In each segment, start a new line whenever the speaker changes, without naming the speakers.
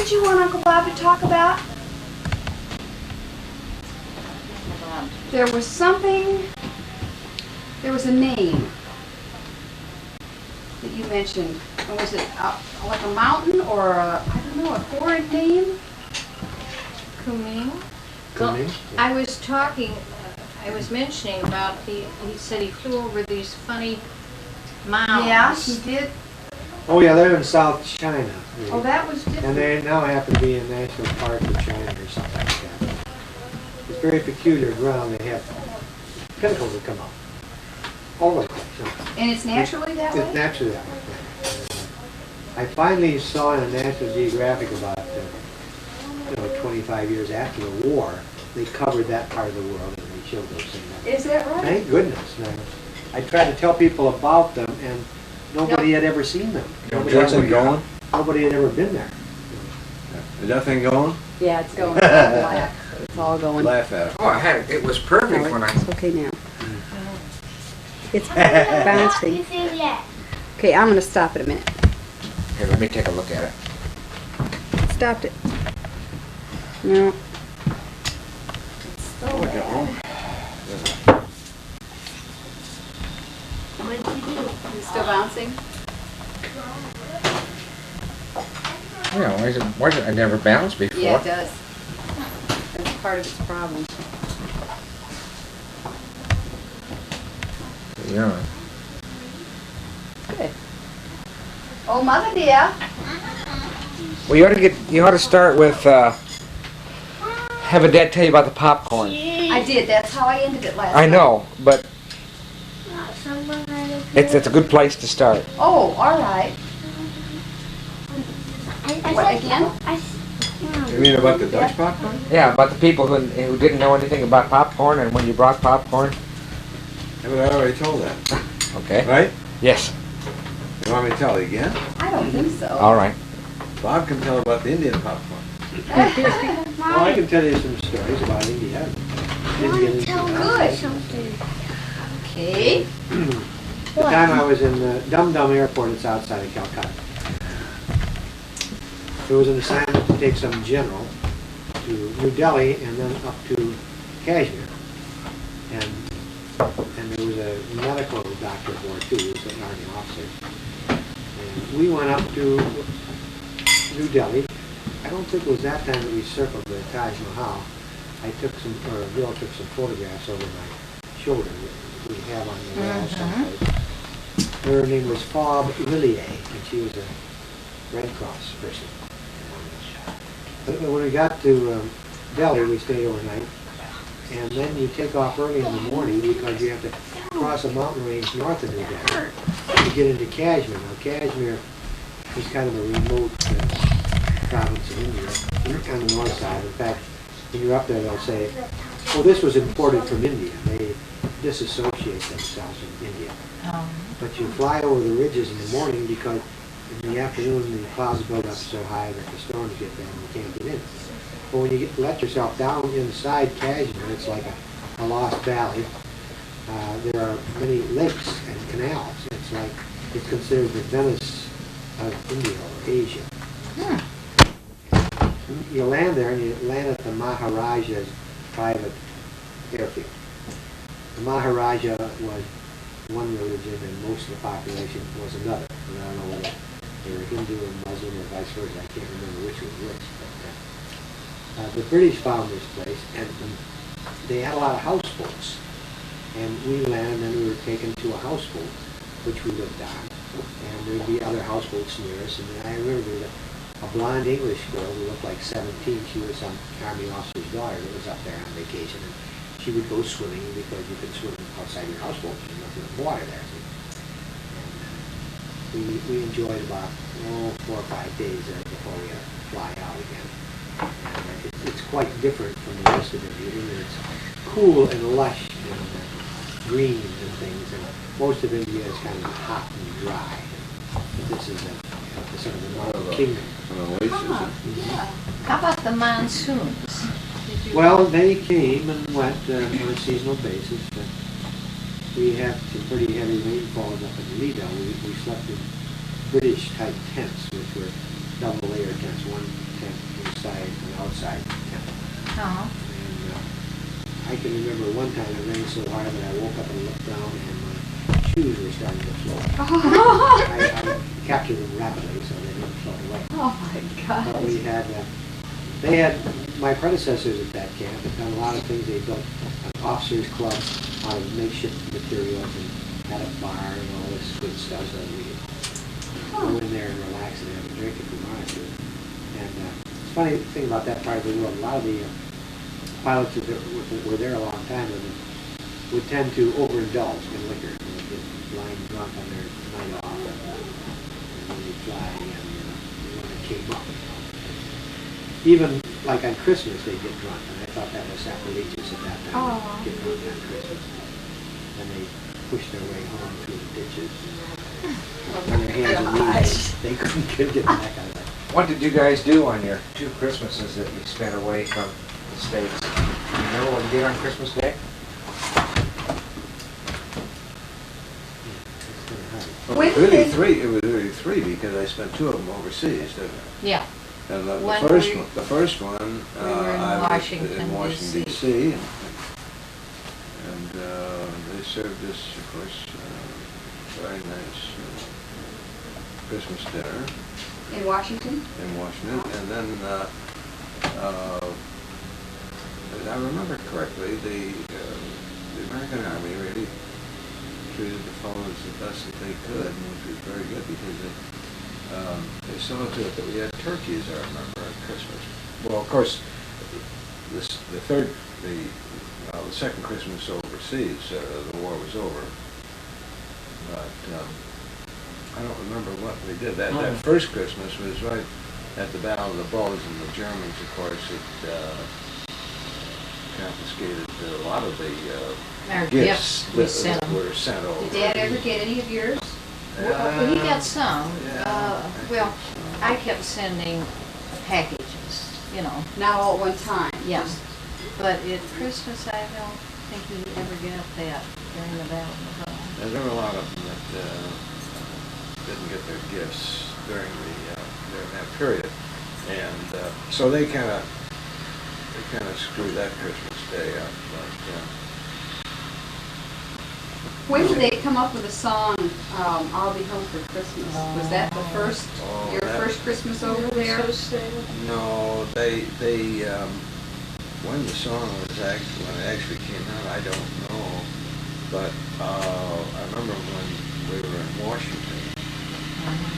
did you want Uncle Bob to talk about? There was something, there was a name that you mentioned. Was it like a mountain or I don't know, a foreign name?
Kunming?
Kunming?
I was talking, I was mentioning about he said he flew over these funny mounds.
Yeah, he did.
Oh yeah, they're in South China.
Oh, that was different.
And they now happen to be in National Park of China or something like that. It's very peculiar ground. They have pinnacles that come up all over the place.
And it's naturally that way?
It's naturally that way. I finally saw in a National Geographic about 25 years after the war, they covered that part of the world and they showed those things.
Is that right?
Thank goodness. Now, I tried to tell people about them and nobody had ever seen them. Nobody had ever been there.
Is that thing going?
Yeah, it's going black. It's all going.
Laugh at it.
Oh, it was perfect when I...
It's okay now. It's bouncing. Okay, I'm going to stop it a minute.
Here, let me take a look at it.
Stopped it. No.
It's still bouncing?
Yeah, why is it I never bounced before?
Yeah, it does. That's part of its problem.
Yeah.
Good.
Oh, Mother dear.
Well, you ought to start with, have a dad tell you about the popcorn.
I did. That's how I ended it last
I
time.
know, but it's a good place to start.
Oh, all right. What, again?
You mean about the Dutch popcorn?
Yeah, about the people who didn't know anything about popcorn and when you brought popcorn.
Yeah, but I already told that.
Okay.
Right?
Yes.
You want me to tell it again?
I don't think so.
All right.
Bob can tell about the Indian popcorn.
Well, I can tell you some stories about India. Didn't get into that.
Good. Okay.
The time I was in the Dum Dum Airport, it's outside of Calcutta. There was an assignment to take some general to New Delhi and then up to Kashmir. And there was a medical doctor aboard too, he was an army officer. And we went up to New Delhi. I don't think it was that time that we circled the Taj Mahal. Bill took some photographs over my shoulder that we have on the wall someplace. Her name was Fob Lillier, and she was a Red Cross person. When we got to Delhi, we stayed overnight, and then you take off early in the morning because you have to cross a mountain range north of New Delhi to get into Kashmir. Now, Kashmir is kind of a remote province of India on the north side. In fact, when you're up there, they'll say, "Oh, this was imported from India." They disassociate themselves from India. But you fly over the ridges in the morning because in the afternoon the clouds build up so high that the storms get there and you can't get in. But when you let yourself down inside Kashmir, it's like a lost valley. There are many lakes and canals. It's considered the Venice of India or Asia. You land there and you land at the Maharaja's private airfield. The Maharaja was one religion and most of the population was another. And I don't know whether they were Hindu or Muslim or vice versa. I can't remember which was which. But the British found this place and they had a lot of houseboats. And we landed and then we were taken to a houseboat, which we lived on. And there'd be other houseboats near us. And I remember there was a blonde English girl who looked like 17. She was some army officer's daughter that was up there on vacation. And she would go swimming because you could swim outside your houseboat. There's nothing but water there. And we enjoyed about 4 or 5 days there before we had to fly out again. And it's quite different from the rest of India. It's cool and lush and green and things. And most of India is kind of hot and dry. But this is sort of the Mountain Kingdom.
Yeah. How about the monsoons?
Well, they came and went on a seasonal basis. But we had some pretty heavy rainfalls up in Lido. We slept in British-type tents, which were double-layer tents. One tent tent inside an outside tent.
Uh-huh.
And I can remember one time it rained so hard that I woke up and looked down and my shoes were starting to float. I captured them rapidly so they didn't float away.
Oh, my
But
God.
we had, they had, my predecessors at that camp had done a lot of things. They built an officers club out of makeshift materials and had a bar and all this good stuff so that we could go in there and relax and have a drink if we wanted to. And it's funny thing about that part of the world, a lot of the pilots that were there a long time with them would tend to overindulge in liquor. They would get blind drunk on their night off and when they fly and when it came up. Even like on Christmas they get drunk, and I thought that was sacrilegious at that time.
Oh.
Get drunk on Christmas. And they push their way home through the ditches. On their hands and knees, they couldn't get back out of that.
What did you guys do on your 2 Christmases that you spent away from the States? Do you remember what you did on Christmas Day?
When
Really
did-
three, it was really 3 because I spent 2 of them overseas, didn't I?
Yeah.
And the
One
first
we-
one, the first one,
we were in
I was
Washington,
in Washington
D.C.
D.C. and they served us, of course, very nice Christmas dinner
In Washington?
in Washington, and then, as I remember correctly, the American Army really treated the fellows the best that they could, which was very good because they saw to it that we had turkeys, I remember, at Christmas. Well, of course, the second Christmas overseas, the war was over. But I don't remember what we did. That first Christmas was right at the Battle of the Bulge, and the Germans, of course, had confiscated a lot of the
Our
gifts
gifts we
that
sent 'em.
were sent over.
Did Dad ever get any of yours?
Well, he got some.
Yeah.
Well, I kept sending packages, you know.
Not all at one time?
Yeah. But at Christmas, I don't think he ever got that during the Battle of the Bulge.
And there were a lot of them that didn't get their gifts during that period, and so they kind of screwed that Christmas Day up. But
When did they come up with the song, I'll Be Home for Christmas? Was that the first,
Oh,
your
that-
first Christmas over there?
So sad.
no, they when the song was when it actually came out, I don't know, but I remember when we were in Washington.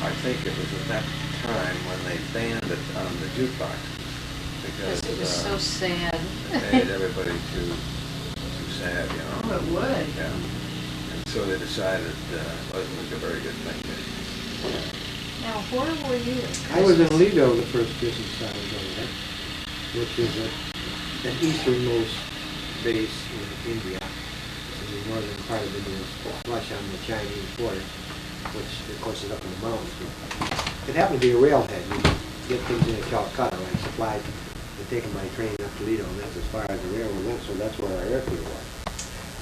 I think it was at that time when they banned it on the jukebox because
Because it was so sad.
it made everybody too sad, you
Oh,
know.
it would.
Yeah. And so they decided it wasn't a very good thing.
Now, where were you at
I was in
Christmas?
Lido the first Christmas I was over there, which is an easternmost base in India. It's in the northern part of India, it's flush on the Chinese border, which of course is up in the mountains. It happened to be a railhead. You could get things into Calcutta, like supplies, and take them by train up to Lido, and that's as far as the railroad went, so that's where our airfield was.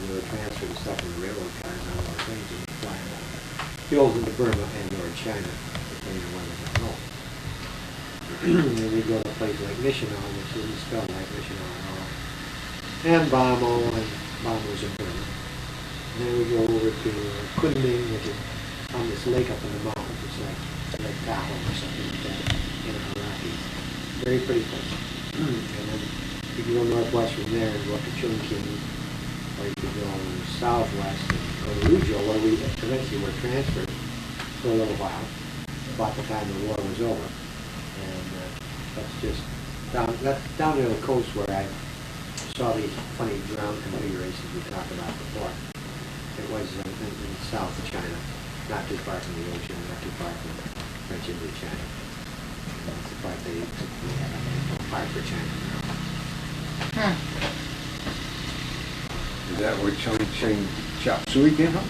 We were transferring stuff in the railroad cars on our trains and flying out of the hills into Burma and or China, depending on where we went home. And then we'd go to a place like Missional, which isn't spelled like Missional at all, and Bamo, and Bamo's in Burma. And then we go over to Kunming, which is on this lake up in the mountains. It's like Lake Tahoe or something like that in the Rockies. Very pretty place. And then you can go northwest from there and go up to Chongqing, or you could go southwest and go to Luzhou, where we eventually were transferred for a little while, about the time the war was over. And that's just down near the coast where I saw these funny ground configurations we talked about before. It was in South China, not too far from the ocean, not too far from French Indochina. That's the part they had a part for China.
Is that where Ching Chop Suey came from?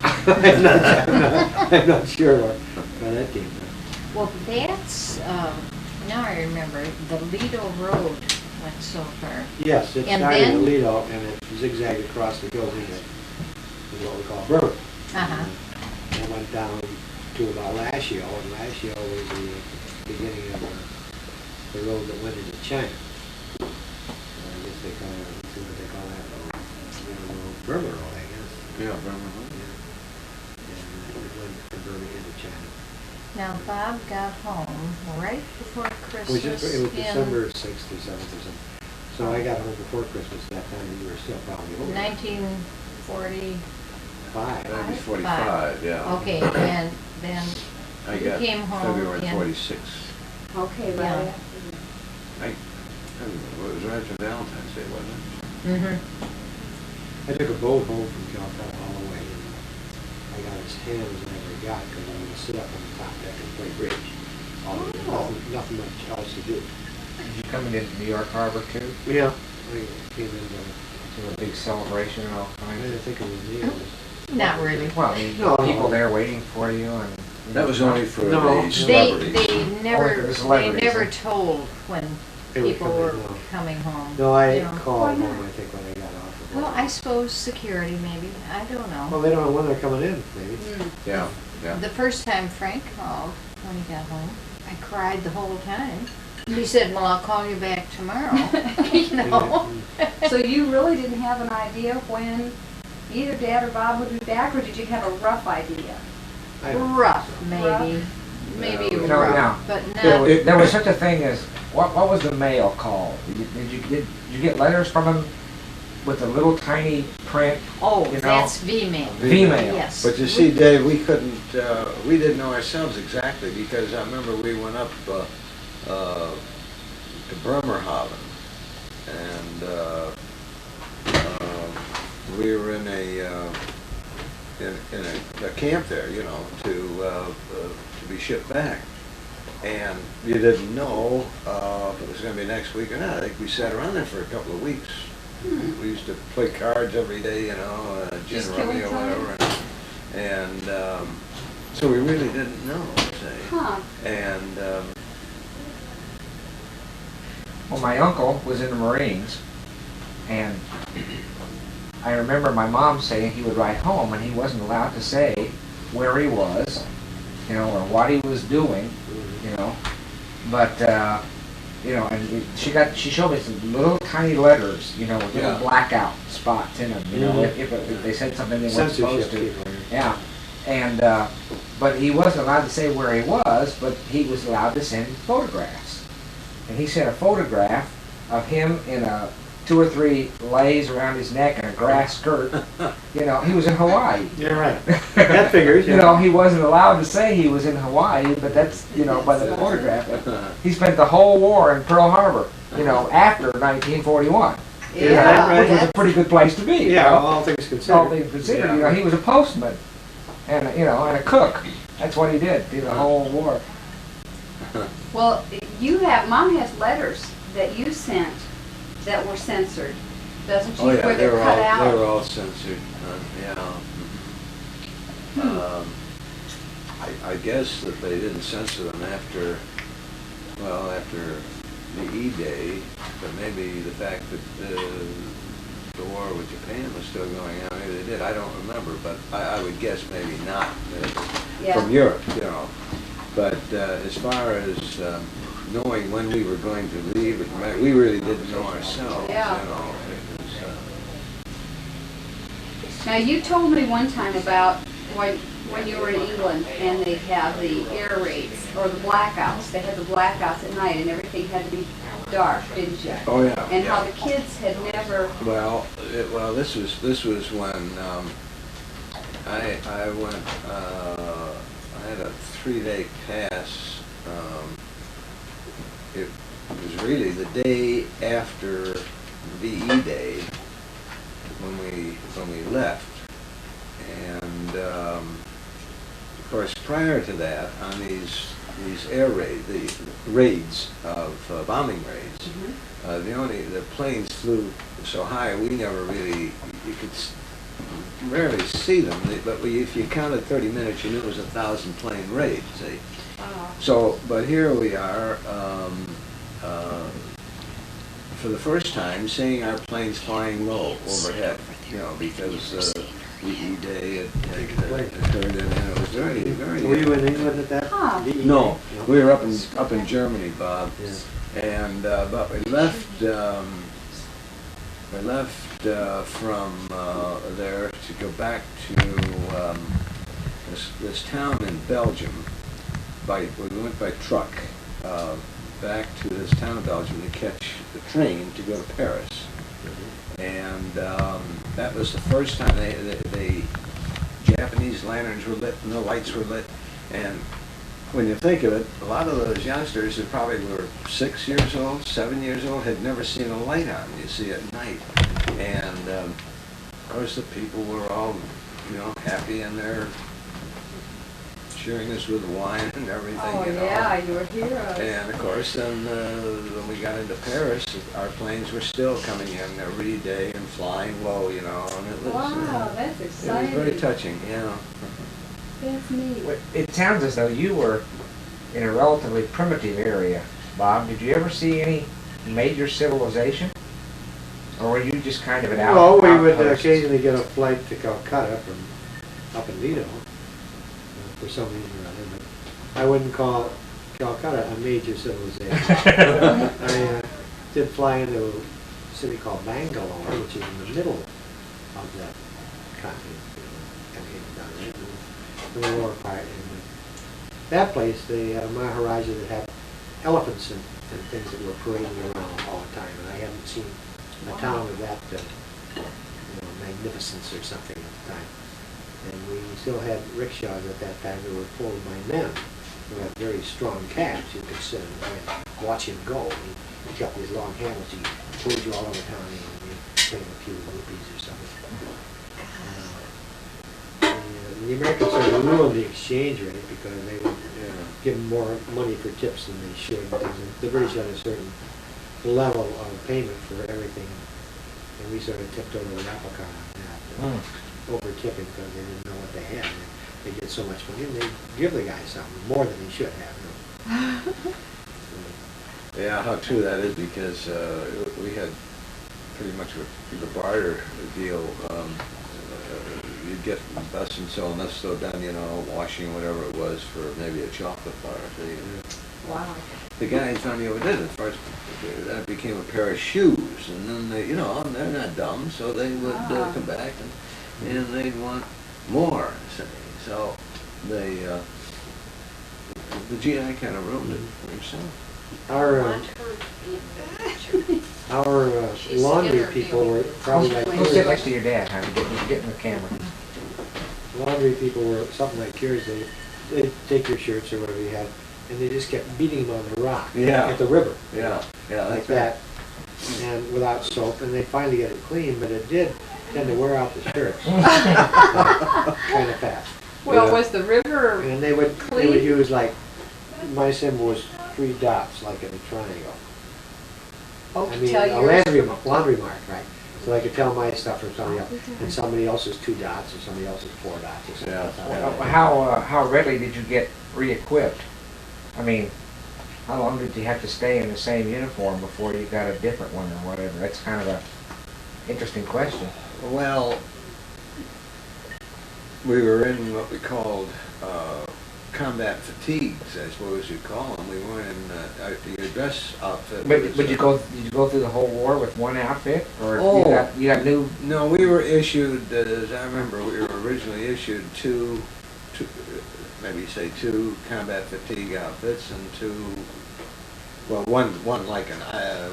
I'm not sure where that came from.
Well, that's, now I remember, the Lido Road went so far.
Yes, it
And
started
then-
in Lido and it zigzagged across the hills into what we call Burma.
Uh-huh.
And it went down to about Lashio, and Lashio was the beginning of the road that went into China. I guess they call it, let's see what they call that road. Burma Road, I guess.
Yeah, Bremer Road.
And it went from Burma into China.
Now, Bob got home right before
Which
Christmas.
is, it was
in
December 6th or 7th or something. So I got home before Christmas that time, and you were still probably over.
1940.
That'd be 45, yeah.
Okay, and then
I
you
got
came home
February
in-
46.
Okay,
Yeah.
right.
It was right after Valentine's Day, wasn't it?
Mm-hmm.
I took a boat home from Calcutta all the way, and I got as ham as I ever got, because I would sit up on the top deck and play bridge. Nothing much else to do.
Did you come into New York Harbor too?
Yeah. I came in,
To a big celebration and all
I
kinds
didn't
of...
think it was Neil.
Not really.
Well, I mean,
No.
people there waiting for you and...
That was only for
No,
the
no.
celebrities.
They never,
the
they
celebrities,
never
huh?
told when
They would
people
come in,
were
no.
coming home.
No, I
you know.
called
Why
home,
not?
I think, when I got off. of
Well,
work.
I suppose security maybe, I don't
Well,
know.
they don't know when they're coming in, maybe.
Yeah, yeah.
The first time Frank called, when he got home, I cried the whole time. He said, well, I'll call you back tomorrow, you know?
So you really didn't have an idea when either Dad or Bob would be back, or did you have a rough idea?
I don't think
Rough,
so.
maybe, maybe
No,
no.
rough, but
There,
not,
there was such a thing as... What was the mail called? Did you get letters from them with the little tiny print?
oh,
you know,
that's V-mail,
V-mail.
yes.
But you see, Dave, we couldn't, we didn't know ourselves exactly, because I remember we went up to Bremerhaven, and we were in a camp there, you know, to be shipped back. And you didn't know if it was going to be next week or not. I think we sat around there for a couple of weeks. We used to play cards every day, you know, gin
Just
rummy
killing
or
time?
whatever. And so we really didn't know, say.
Huh.
And
Well, my uncle was in the Marines, and I remember my mom saying he would write home, and he wasn't allowed to say where he was, you know, or what he was doing, you know. But you know, and she showed me some little tiny letters, you know, with little
Yeah.
blackout spots in them, you know,
Mhm.
if they said something they weren't supposed
Censorship
to.
people.
Yeah, and but he wasn't allowed to say where he was, but he was allowed to send photographs. And he sent a photograph of him in a 2 or 3 lays around his neck and a grass skirt. You know, he was in Hawaii.
Yeah, right. That figures,
You know, he wasn't allowed to say he was in Hawaii, but that's, you know, by the photograph. He spent the whole war in Pearl Harbor, you know, after 1941.
Is that right?
Which was a pretty good place to be. you
Yeah,
know.
all things considered.
All things considered, you know, he was a postman and, you know, and a cook. That's what he did through the whole war.
Well, Mom has letters that you sent that were censored, doesn't she?
oh yeah,
Where they're cut
they
out.
were all censored. Yeah. I guess that they didn't censor them after the E-Day, but maybe the fact that the war with Japan was still going on, maybe they did. I don't remember, but I would guess maybe not
Yeah.
from Europe, you know. But as far as knowing when we were going to leave, we really didn't know ourselves,
Yeah.
you know. It was,
Now, you told me one time about when you were in England and they have the air raids or the blackouts. They had the blackouts at night and everything had to be dark, didn't you?
oh yeah.
And
yeah.
how the kids had never.
Well, this was when I went. I had a 3-day pass. It was really the day after VE Day when we left, and of course prior to that, on these air raids, the raids of bombing raids. The planes flew so high we never really, you could rarely see them, but if you counted 30 minutes you knew it was 1,000 plane raid, see. So, but here we are, for the first time seeing our planes flying low overhead, you know, because VE Day had occurred, and it was very, very...
Were you in England at that?
Huh.
VE?
No, we were up in Germany, Bob.
Yeah.
And, but we left from there to go back to this town in Belgium. We went by truck back to this town in Belgium to catch the train to go to Paris. And that was the first time the Japanese lanterns were lit and the lights were lit. And when you think of it, a lot of those youngsters who probably were 6 years old, 7 years old, had never seen a light on. You see at night. And of course the people were all, you know, happy, and they're cheering us with wine and everything,
Oh,
you know.
yeah, you were heroes.
And of course, then when we got into Paris, our planes were still coming in every day and flying low, you know. And it was,
Wow, that's
it was
exciting.
very touching, yeah.
That's neat.
Well, it sounds as though you were in a relatively primitive area, Bob. Did you ever see any major civilization? Or were you just kind of an
Well, we would
outpost?
occasionally get a flight to Calcutta from up in Lido for some reason or other, but I wouldn't call Calcutta a major civilization. I did fly into a city called Bangalore, which is in the middle of that continent, you know, kind of hidden down there, in the lower part. And that place, the Maharaja that had elephants and things that were parading around all the time, and I haven't seen a town of that you know, magnificence or something at the time. And we still had rickshaws at that time that were pulled by men who had very strong calves. You could sit and watch him go. He got these long handles. He pulled you all over town, you know, and you pay him a few rupees or something. The Americans sort of ruined the exchange rate because they would give them more money for tips than they should. Because the British had a certain level of payment for everything, and we sort of tipped over the apple cart on that. Over tipping because they didn't know what they had. They get so much money, and they give the guy something more than he should have. You know.
Yeah, how true that is, because we had pretty much the barter deal. You'd get thus and so done, you know, washing whatever it was for maybe a chocolate bar.
Wow.
The guys finally overdid it. First, that became a pair of shoes, and then they, you know, they're not dumb, so they would come back and they'd want more. Say. So they, the GI kind of ruined it for himself.
Our laundry people were probably like
Go sit
yours.
next to your dad, honey. Get in the camera.
Laundry people were something like yours. They'd take your shirts or whatever you had, and they just kept beating them on the rock at the river.
Yeah, yeah,
Like
that's right.
that, and without soap, and they finally get it clean, but it did tend to wear out the shirts kind of fast.
Well,
Yeah.
was the river,
And they would
Clean?
use, like, my symbol was 3 dots, like in a triangle.
oh,
I
to
mean,
tell
a
yours?
laundry mark, right? So I could tell my stuff from somebody else, and somebody else's 2 dots, or somebody else's 4 dots, or something.
Yeah.
That's how that
How readily did you get re-equipped? I mean, how long did you have to stay in the same uniform before you got a different one or whatever? That's kind of a interesting question.
Well, we were in what we called combat fatigues, I suppose you'd call them. We weren't in the dress outfit.
But
was,
did you go through the whole war with one outfit, or
Oh.
you got new?
No, we were issued, as I remember, we were originally issued two combat fatigue outfits and 2, well, one like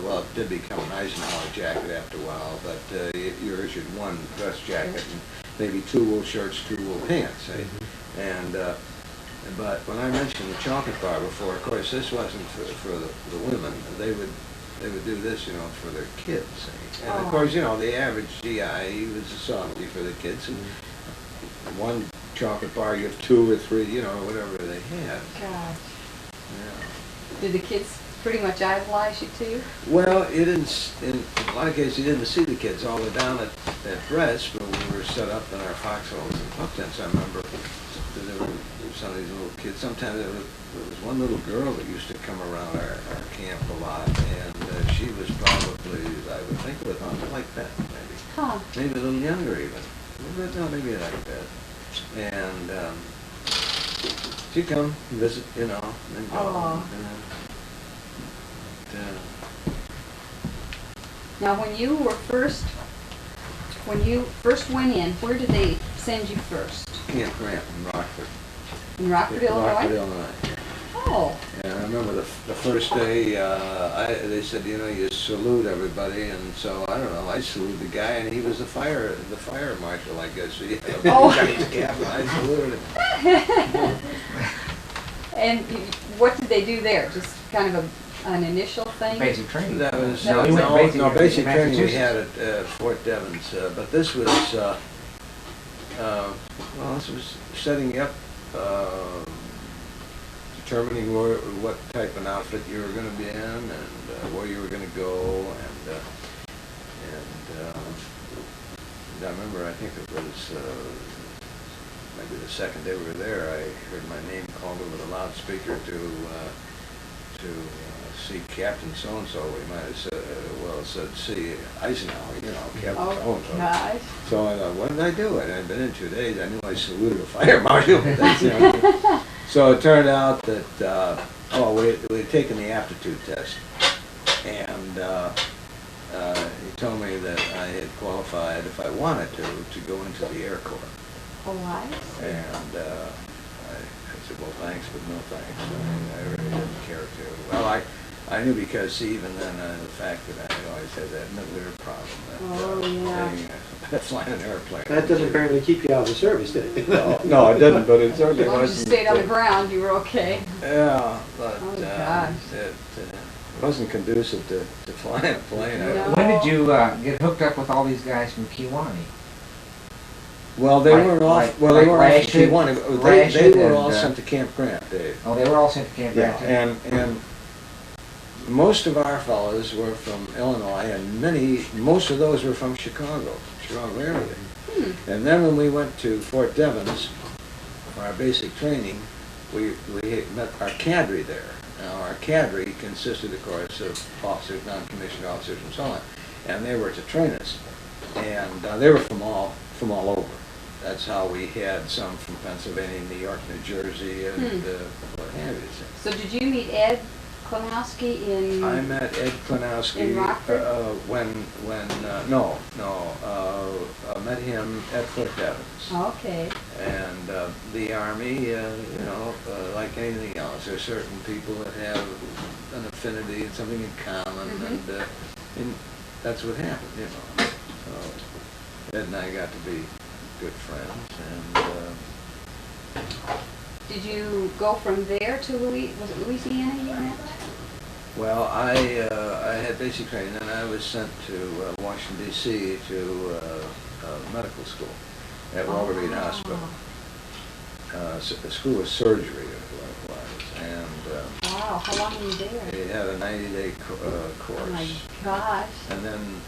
well, it did become an Eisenhower jacket after a while, but you're issued 1 dress jacket and maybe 2 wool shirts, 2 wool pants, eh? And but when I mentioned the chocolate bar before, of course, this wasn't for the women. They would do this, you know, for their kids. Eh? And of course, you know, the average GI, he was a softy for the kids, and 1 chocolate bar, you have 2 or 3, you know, whatever they had.
Gosh.
Yeah.
Did the kids pretty much idolize you too?
Well, in a lot of cases, you didn't see the kids all the way down at Brest, when we were set up in our foxholes and pup tents. I remember there were some of these little kids. Sometimes there was one little girl that used to come around our camp a lot, and she was probably, I would think, with like that, maybe.
Huh.
Maybe a little younger even. No, maybe like that. And she'd come visit, you know, and go.
Aw.
Yeah.
Now, when you first went in, where did they send you first?
Camp Grant in Rockford.
In Rockford, Illinois?
Rockford, Illinois.
Oh,
And I remember the first day, they said, you know, you salute everybody, and so, I don't know, I saluted the guy, and he was the fire marshal, I guess. He had a
Oh.
Chinese cap, and I saluted him.
and what did they do there? Just kind of an initial thing?
Basic training.
That was,
No, he
went basic
no, basic
in
training we
Massachusetts.
had at Fort Devens, but this was, well, this was setting you up, determining what type of outfit you were going to be in, and where you were going to go, and I remember, I think it was maybe the second day we were there, I heard my name called over the loudspeaker to see Captain so-and-so. We might have said, said see Eisenhower, you know, Captain
Oh,
so-and-so.
gosh.
So I thought, what did I do? I'd been in 2 days. I knew I saluted a fire marshal. But that's the only thing. So it turned out that, we had taken the aptitude test. And he told me that I had qualified, if I wanted to go into the Air Corps.
Oh, I see.
And I said, well, thanks, but no thanks. I really didn't care to. Well, I knew because even then, the fact that I always had that nuclear problem.
Oh, yeah.
Flying an airplane.
That doesn't apparently keep you out of the service, did it?
No, it didn't, but it
As
certainly
long as you
wasn't.
stayed on the ground, you were okay.
Yeah, but
Oh, gosh.
it wasn't conducive to flying a plane.
No.
When did you get hooked up with all these guys from Kiwani?
Well, they
Like-
were all,
like-
well, they
like
were all
Rashid-
they
Rashid
were
and,
all sent to Camp Grant, Dave.
Oh, they were all sent to Camp
Yeah,
Grant.
and most of our fellows were from Illinois, and most of those were from Chicago area. And then when we went to Fort Devens for our basic training, we met our cadre there. Now, our cadre consisted, of course, of officers, non-commissioned officers, and so on, and they were to train us. And they were from all over. That's how we had some from Pennsylvania, New York, New Jersey, and what have you.
So did you meet Ed Klanowski in...
I met Ed Klanowski
In Rockford?
I met him at Fort Devens.
Okay.
And the Army, like anything else, there are certain people that have an affinity and something in common, and that's what happened, you know. So Ed and I got to be good friends, and
Did you go from there to was it Louisiana you went?
well, I had basic training, and I was sent to Washington, D.C. to medical school at Walter Reed Hospital. The School of Surgery is what it was, and
Wow, how long were you there?
it had a 90-day
Oh
course.
my gosh.
And then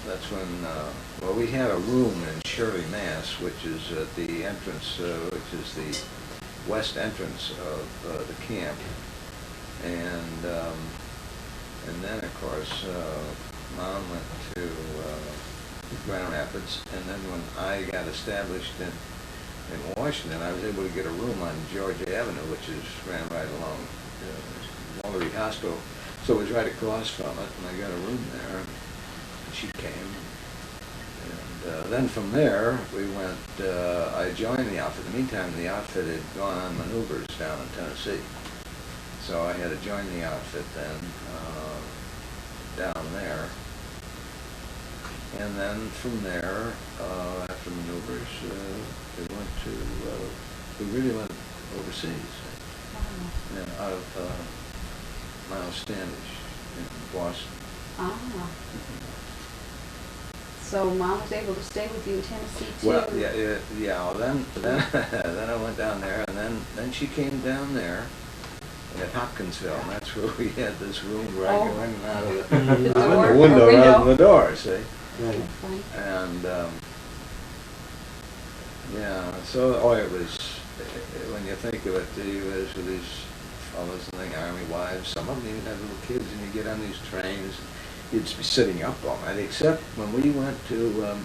that's when, we had a room in Shirley, Mass., which is at the entrance, which is the west entrance of the camp. And then, of course, Mom went to Grand Rapids, and then when I got established in Washington, I was able to get a room on Georgia Avenue, which ran right along Walter Reed Hospital. So it was right across from it, and I got a room there, and she came. And then from there, we went, I joined the outfit. In the meantime, the outfit had gone on maneuvers down in Tennessee. So I had to join the outfit then, down there. And then from there, after maneuvers, we really went overseas. Out of Miles Standish in Boston.
Ah. So Mom was able to stay with you in Tennessee too?
Well, yeah. Then I went down there, and then she came down there at Hopkinsville, and that's where we had this room where I go in and out of
The door,
the
or
window rather
window.
than the door. See,
Right.
Funny.
and so it was. When you think of it, you was with these fellows and the Army wives. Some of them even had little kids, and you get on these trains. You'd be sitting up all night, except when we went to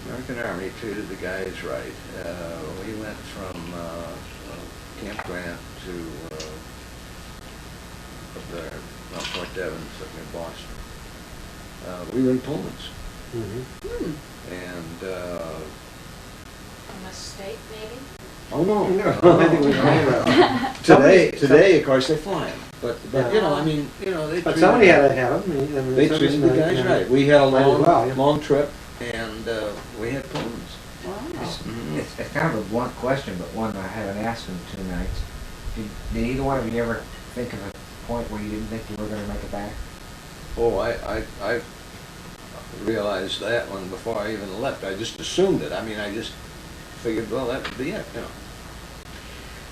American Army treated the guys right. We went from Camp Grant to up there, not Point Evans, up near Boston. We were in Pullmans,
Mhm.
and,
A mistake, maybe?
oh no.
I think we can.
Today, of course, they fly them, but, you know,
Yeah.
I mean, you know, they
But
treated
somebody
them-
had to have them. I mean,
They
somebody's
treated the
not-
guys right. We had a
Might as
long,
well, yeah.
long trip, and, we had Pullmans.
Wow.
It's kind of a blunt question, but one I haven't asked in 2 nights. Did either one of you ever think of a point where you didn't think you were gonna make it back?
Oh, I realized that one before I even left. I just assumed it. I mean, I just figured, well, that would be it, you know.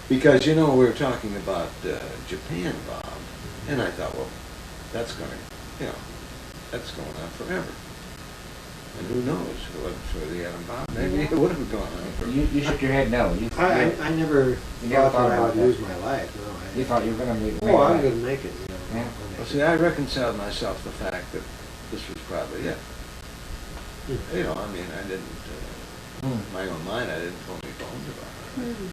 Because, you know, we were talking about Japan, Bob, and I thought, well, that's gonna, you know, that's going on forever. And who knows, if it wasn't for the atom bomb, maybe it would have gone on forever.
You shook your head no.
I never
You never
thought
thought
that I
about
would
that?
lose my life, no.
You thought you were gonna make it
Oh, I'm
back.
gonna make it, you know.
Yeah.
I'll make
Well,
it.
see, I reconciled myself the fact that this was probably it. You know, I mean, I didn't,
Hmm.
my own mind, I didn't pull any bones about it.
Hmm.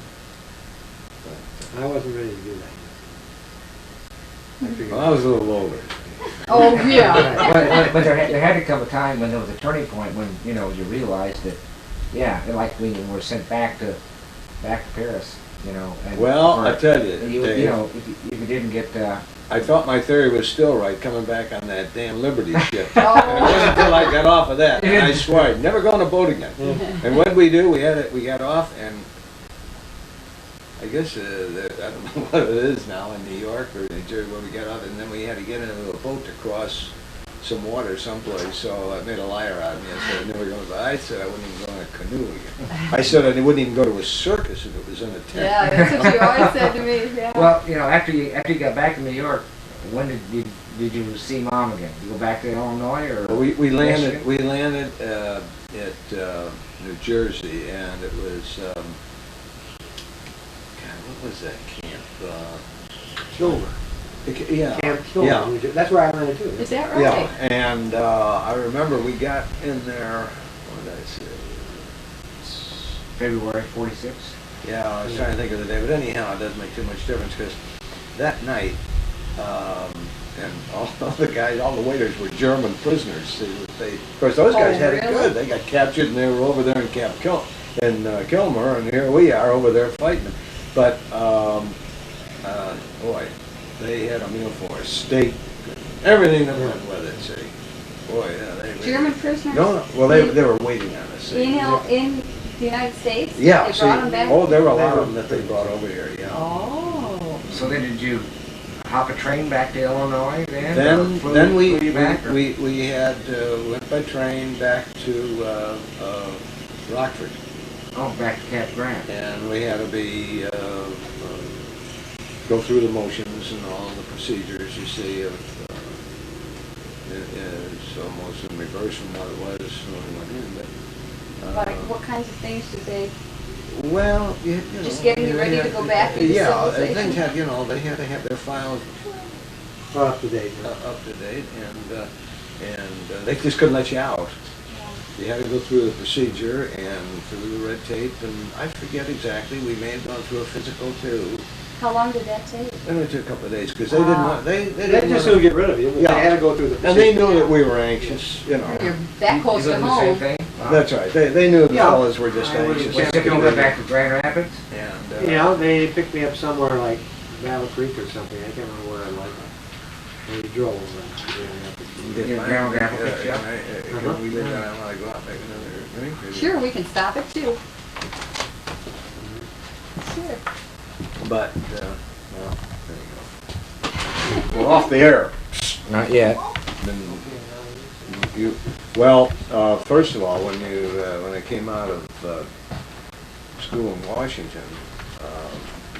But,
I wasn't ready to do that. I figured.
well, I was a little older.
Oh, yeah.
But there had to come a time when there was a turning point when, you know, you realized that, yeah, like when you were sent back to Paris, you know. And
Well, I
or-
tell you,
You
Dave,
know, if you didn't get,
I thought my theory was still right coming back on that damn Liberty ship.
Oh.
And it wasn't until I got off of that, and I swear, I'd never go on a boat again. And what we do, we got off, and I guess, I don't know what it is now in New York or New Jersey where we got off, and then we had to get into a boat to cross some water someplace, so I made a liar out of me. I said I never going to, I said I wouldn't even go in a canoe again. I said I wouldn't even go to a circus if it was in a tent.
Yeah, that's what you always said to me, yeah.
well, you know, after you got back to New York, when did you see Mom again? You go back to Illinois or?
Well, we landed
Michigan?
at New Jersey, and it was God, what was that camp?
Kilmer.
Yeah,
Camp Kilmer.
yeah.
New Jersey. That's where I landed too.
Is that right?
Yeah, and I remember we got in there. What did I say?
February '46.
Yeah, I was trying to think of the day, but anyhow, it doesn't make too much difference because that night, and all the guys, all the waiters were German prisoners. Of course, those guys
Oh,
had it
really?
good. They got captured and they were over there in Camp Kilmer, and here we are over there fighting them. But boy, they had a meal for us, steak, everything that went with it. See, boy, yeah, they.
German prisoners?
No, well, they were waiting on us. See.
In the United States?
Yeah,
They
see,
brought them back?
oh, there were a lot of them that they brought over here. Yeah.
Oh.
So then did you hop a train back to Illinois then? Or flew
Then
you back, or-
we had went by train back to Rockford,
Oh, back to Camp Grant.
and we had to be go through the motions and all the procedures you see of. It's almost in reverse from what it was when we went in, but.
Like, what kinds of things did they,
Well, you know.
Just getting you ready to go back into
Yeah,
civilization?
things had, you know, they had to have their files
Up to date.
up to date, and they just couldn't let you out. You had to go through the procedure and through the red tape, and I forget exactly, we may have gone through a physical too.
how long did that take?
And it took a couple of days, because they didn't want, they
They
didn't
just
want
soon get rid of you, but
Yeah.
they had to go through the
and they
procedure.
knew that we were anxious, you know.
You're that close
You
to
did the same
home.
thing?
That's right, they knew the
Yeah.
fellas were just
I would've
anxious.
Well, you went back to Grand Rapids?
And,
You know, they picked me up somewhere like Battle Creek or something. I can't remember where I was. And we drove.
Get
Your
mine.
Grand Rapids, yeah.
Can we leave that, I wanna go out and make another drink? or-
Sure, we can stop it too. Sure.
But, well, there you go. We're off the air.
Not yet.
Well, first of all, when I came out of school in Washington,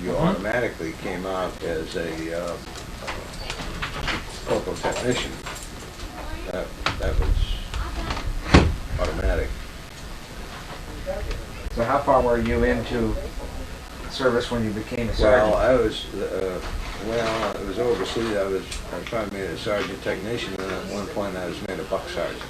you automatically came out as a corporal technician. That was automatic.
So how far were you into service when you became a
Well,
sergeant?
I was, it was overseas. I probably made a sergeant technician, and at one point I was made a buck sergeant.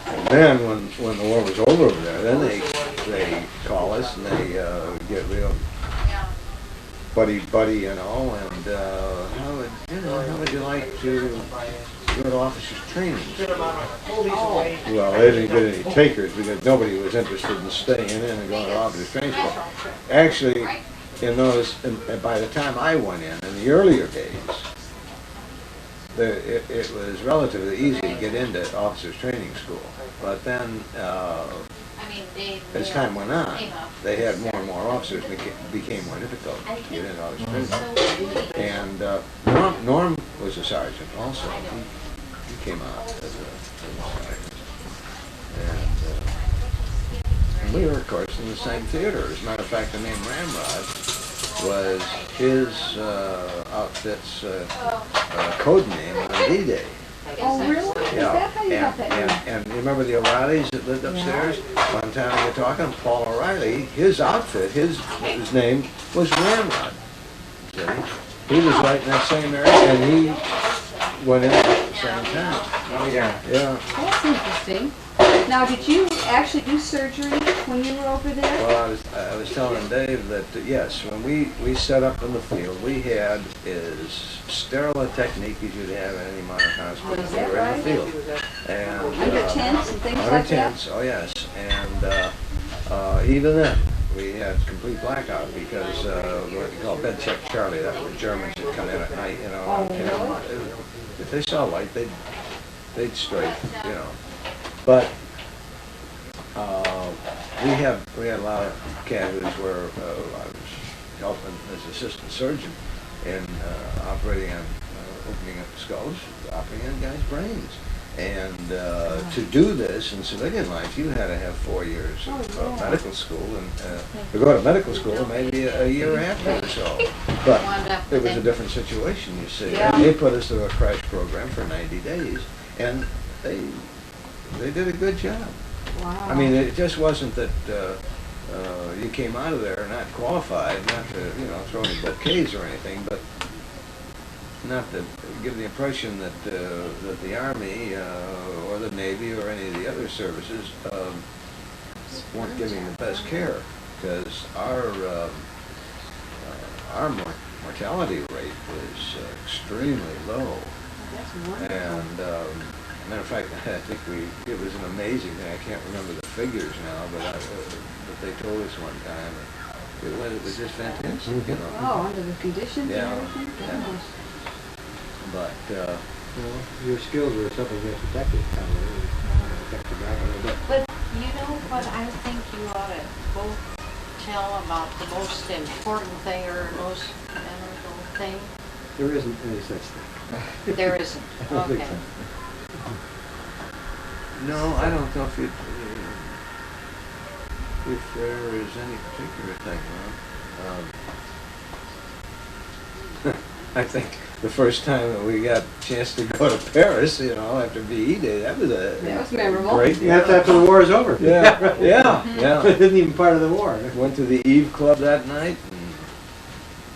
And then when the war was over there, then they call us and they get real buddy, you know, and how would you like to go to officers' training? Well, they didn't get any takers because nobody was interested in staying in and going to officers' training school. Actually, by the time I went in the earlier days, it was relatively easy to get into officers' training school. But then, as time went on, they had more and more officers, and it became more difficult to get into officers' training. And Norm was a sergeant also. He came out as a sergeant. And we were, of course, in the same theater. As a matter of fact, the name Ramrod was his outfit's code name on D-Day.
Oh, really? Is that how you got that name?
And you remember the O'Reillys that lived upstairs? One time we were talking, Paul O'Reilly, his outfit, his name was Ramrod. See? He was right in that same area, and he went in at the same time.
Oh, yeah.
Yeah.
That's interesting. Now, did you actually do surgery when you were over there?
Well, I was telling Dave that, yes, when we set up in the field, we had as sterile a technique as you'd have in any modern hospital.
Is
We
that
were in the
right?
field. And,
Under tents and things
under
like that?
tents, oh yes. And even then, we had complete blackout because what we call bed check Charlie, that was the Germans that come in at night, you know.
Oh,
and if they saw light, they'd strike, you know. But we had a lot of casualties where I was helping as assistant surgeon in operating on opening up skulls, operating on guys' brains. And to do this in civilian life, you had to have 4 years of medical school, and to go to medical school maybe a year after or so. But it was a different situation, you see.
Yeah.
And they put us through a crash program for 90 days, and they did a good job.
Wow.
I mean, it just wasn't that you came out of there not qualified, not to, throw any bouquets or anything, but not to give the impression that that the Army or the Navy or any of the other services weren't giving the best care, because our mortality rate was extremely low.
That's wonderful.
And matter of fact, I think it was an amazing thing. I can't remember the figures now, but they told us one time. It was just fantastic,
Oh, under the conditions
Yeah,
and everything?
yeah.
Gosh.
But
Well, your skills were something that's protected, probably. Kept you back a little bit.
But you know what, I think you ought to both tell about the most important thing or most memorable thing.
There isn't any such thing.
There isn't,
I don't think
okay.
so.
no, I don't know if there is any particular thing. I think the first time that we got a chance to go to Paris, after VE Day, that was
memorable.
great.
That's after the war is over.
Yeah, yeah.
It isn't even part of the war.
Went to the Eve Club that night and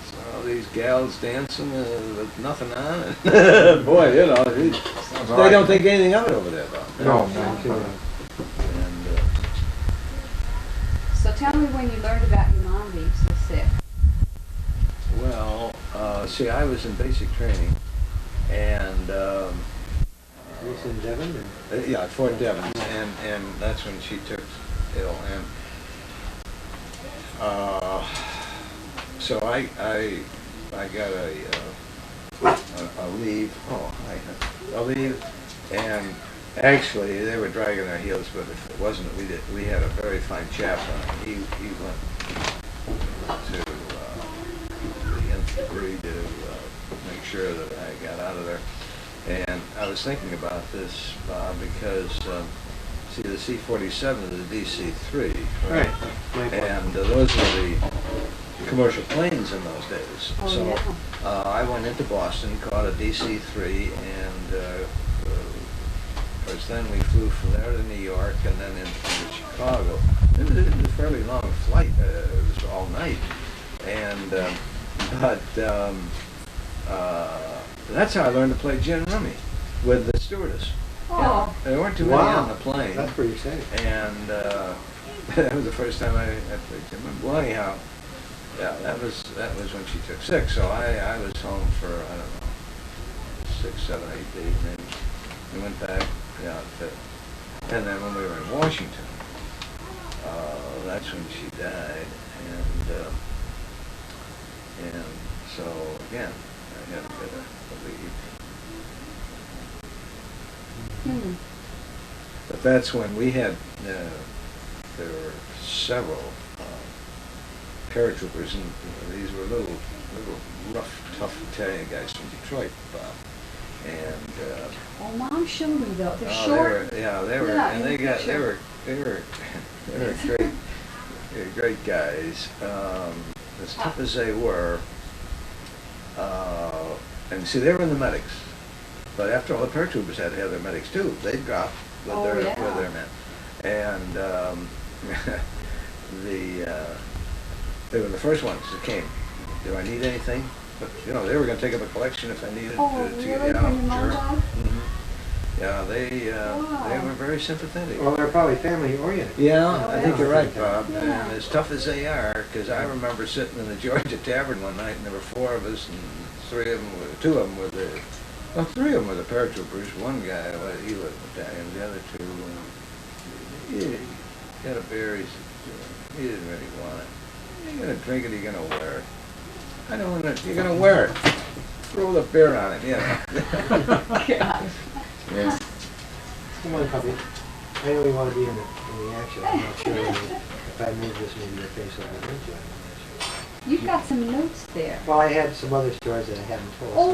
saw all these gals dancing with nothing on. And boy, they don't think anything of it over there, though.
No.
And,
So tell me when you learned about your mom being so sick.
well, see, I was in basic training, and
This in Devon?
yeah, at Fort Devens, and that's when she took ill, and so I got a leave. Oh, a leave, and actually they were dragging their heels, but if it wasn't, we had a very fine chaplain. He went to the nth degree to make sure that I got out of there. And I was thinking about this, Bob, because, see, the C-47 is a DC-3, right?
Right.
And those were the commercial planes in those days.
Oh,
So
yeah.
I went into Boston, caught a DC-3, and of course then we flew from there to New York and then into Chicago. It was a fairly long flight. It was all night. And, that's how I learned to play gin rummy with the stewardess.
Oh.
There weren't too many
Wow.
on the plane.
That's pretty exciting.
And that was the first time I played gin rummy. Well, anyhow, Yeah, that was when she took sick, so I was home for, I don't know, 6, 7, 8 days maybe. We went back, yeah, and then when we were in Washington, that's when she died, and so again, I had a bit of leave.
Hmm.
But that's when we had, there were several paratroopers, and these were little rough, tough Italian guys from Detroit, and
Oh, Mom showed me though. They're
oh,
short.
they were,
Yeah,
and
in the
they
picture.
were great, great guys. As tough as they were, and see, they were in the medics. But after all, the paratroopers had to have their medics too. They'd drop with
Oh,
their
yeah.
men, and they were the first ones that came. Do I need anything? But you know, they were going to take up a collection if I needed
Oh,
to
really?
get
When your mom
sure.
died?
Yeah, they
Wow.
were very sympathetic.
Well, they're probably family oriented.
Yeah,
Oh,
I think
yeah.
you're right, Bob.
Yeah.
And as tough as they are, because I remember sitting in the Georgia Tavern one night, and there were 4 of us, and 2 of them were the, well, 3 of them were the paratroopers. One guy, well, he was Italian. The other 2, he had a beer. He said, he didn't really want it. You're gonna drink it, you're gonna wear it. I don't want to. You're gonna wear it. Throw the beer on him, yeah.
God.
Yeah.
Come on, puppy. I know you want to be in the action. I'm not sure if I move this, maybe your face will be into it. I'm not sure.
You've got some notes there.
Well, I had some other stories that I hadn't told.
Oh,